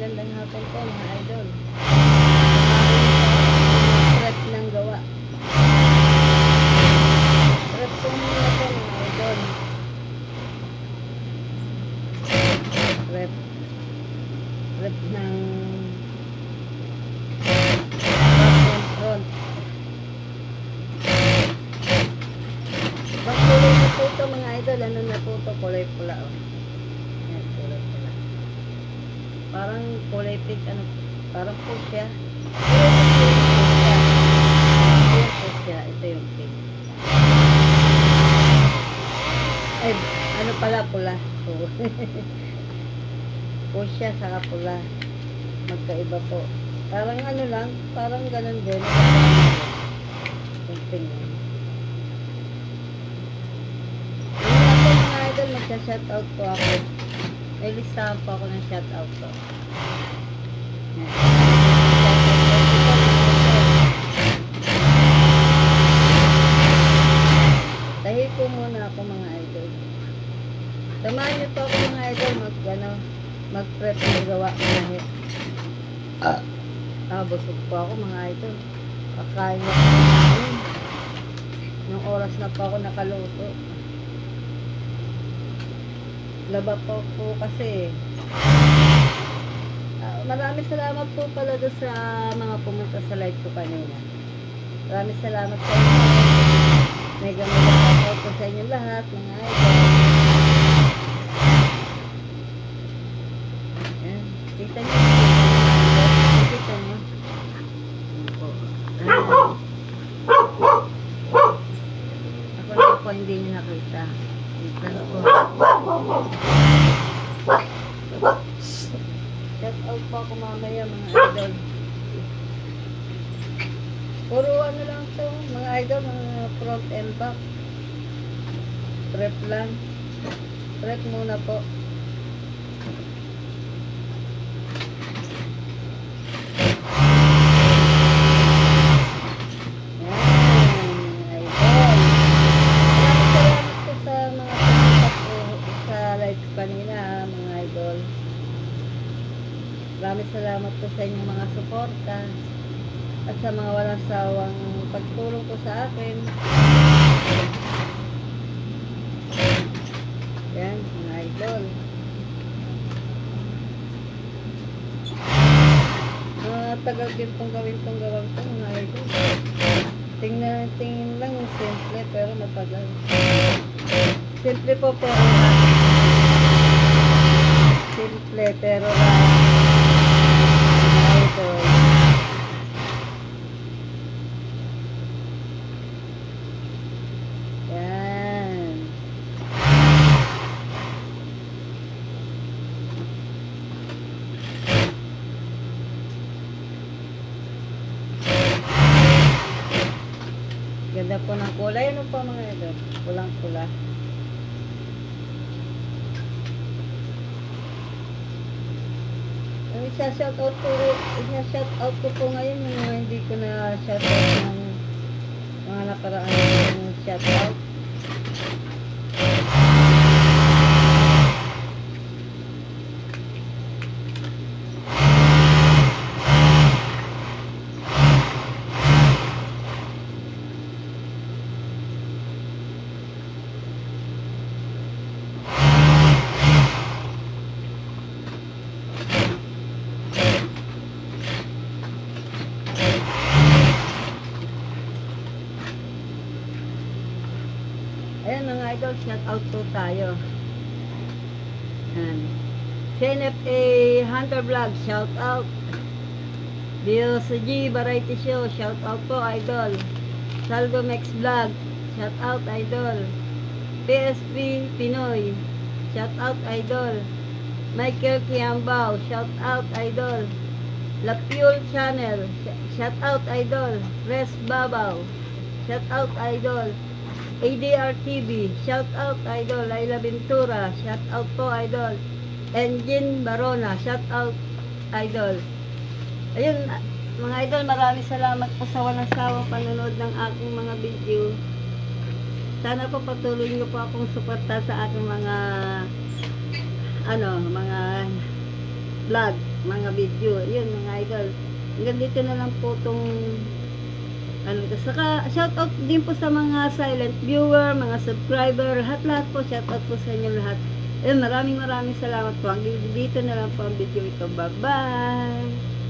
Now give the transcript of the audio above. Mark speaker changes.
Speaker 1: magandang hapon po mga idol. Prep ng gawa. Prep po muna po mga idol. Prep ng front. Magkulay na po ito mga idol. Ano na po ito? Kulay pula. Oh. Ayan, kulay pula. Parang kulay pink. Ano? Parang po siya. Ayan po siya. Ito yung pink. Ay, ano pala pula. Oh. Po siya saka pula. Magkaiba po. Parang ano lang. Parang ganun din. Pink lang. Magsa-shoutout po ako. May listahan po ako ng shoutout po. Tahi po muna ako mga idol. Samahan niyo po ako mga idol mag-prep ng gawa nahi. Busog po ako mga idol. Kakain na po. Nung oras na po ako nakaluto. Laba po kasi maraming salamat po pala doon sa mga pumunta sa live ko kanina. Maraming salamat po. Mega salamat po sa inyo lahat mga idol. Ayan. Kita nyo. Kita nyo. Ako na po hindi nyo nakita. Shout out po ako mamaya mga idol. Puro ano lang to mga idol, mga front and back. Prep lang. Prep muna po. Kanina mga idol, maraming salamat po sa inyong mga suporta at sa mga walang sawang pagtulong po sa akin. Yan mga idol, tagal din pong gawin tong gawin ko mga idol. Tingin lang yung simple pero matagal. Simple po pero simple pero idol. Yan. Ganda po ng kulay. Ano po mga idol? Pulang-pula. Isa-shoutout ko po ngayon yung mga hindi ko na shoutout ng mga nakaraan ng shoutout. Ayan mga idol, shout out po tayo. CNFA Hunter Vlog, shout out. DOSG Variety Show, shout out po idol. Saldo Max Vlog, shout out idol. PSP Pinoy, shout out idol. Michael Kiambao, shout out idol. La Fuel Channel, shout out idol. Res Babaw, shout out idol. ADR TV, shout out idol. Laila Ventura, shout out po idol. Engine Barona, shout out idol. Ayun mga idol, maraming salamat po sa walang sawang panonood ng aking mga video. Sana po patuloy niyo po akong suporta sa aking mga mga vlog. mga video. Yun mga idol. Hanggang dito na lang po tong ano, saka shoutout din po sa mga silent viewer, mga subscriber, lahat po, shoutout po sa inyo lahat. Maraming salamat po. Hanggang dito na lang po ang video ito. Bye-bye!